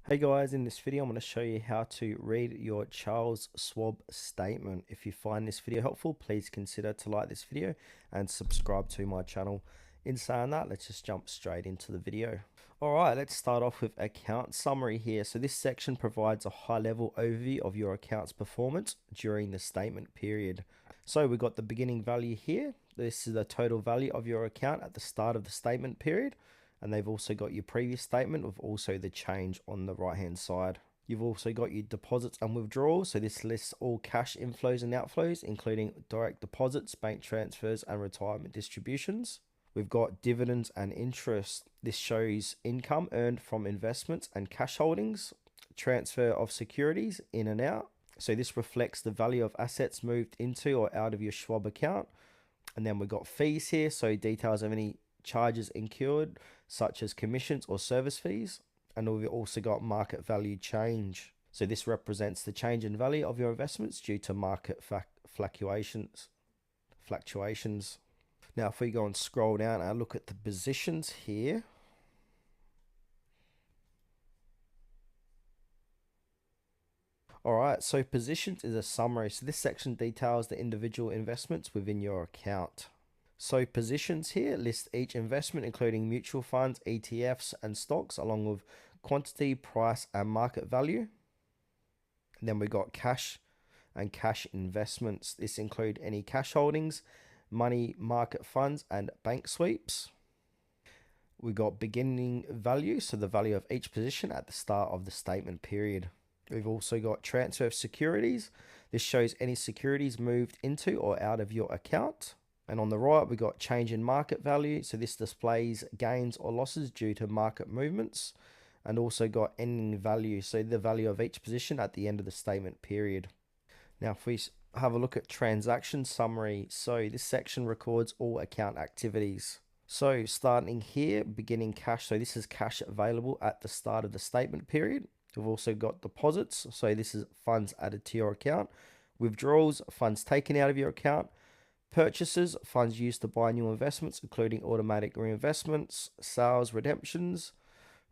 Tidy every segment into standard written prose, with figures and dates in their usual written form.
Hey guys, in this video I'm going to show you how to read your Charles Schwab statement. If you find this video helpful, please consider to like this video and subscribe to my channel. In saying that, let's just jump straight into the video. Alright, let's start off with account summary here. So this section provides a high-level overview of your account's performance during the statement period. So we've got the beginning value here. This is the total value of your account at the start of the statement period. And they've also got your previous statement with also the change on the right hand side. You've also got your deposits and withdrawals. So this lists all cash inflows and outflows, including direct deposits, bank transfers, and retirement distributions. We've got dividends and interest. This shows income earned from investments and cash holdings, transfer of securities in and out. So this reflects the value of assets moved into or out of your Schwab account. And then we've got fees here, so details of any charges incurred, such as commissions or service fees. And we've also got market value change. So this represents the change in value of your investments due to market fluctuations. Now, if we go and scroll down and look at the positions here, all right, so positions is a summary. So this section details the individual investments within your account. So positions here list each investment, including mutual funds, ETFs, and stocks, along with quantity, price, and market value. And then we got cash and cash investments. This include any cash holdings, money market funds, and bank sweeps. We got beginning value, so the value of each position at the start of the statement period. We've also got transfer of securities. This shows any securities moved into or out of your account. And on the right, we got change in market value. So this displays gains or losses due to market movements. And also got ending value, so the value of each position at the end of the statement period. Now, if we have a look at transaction summary, so this section records all account activities. So starting here, beginning cash. So this is cash available at the start of the statement period. We've also got deposits. So this is funds added to your account. Withdrawals, funds taken out of your account. Purchases, funds used to buy new investments, including automatic reinvestments, sales, redemptions,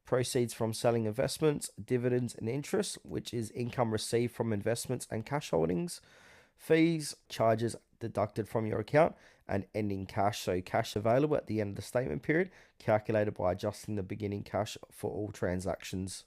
proceeds from selling investments, dividends and interest, which is income received from investments and cash holdings, fees, charges deducted from your account, and ending cash, so cash available at the end of the statement period, calculated by adjusting the beginning cash for all transactions.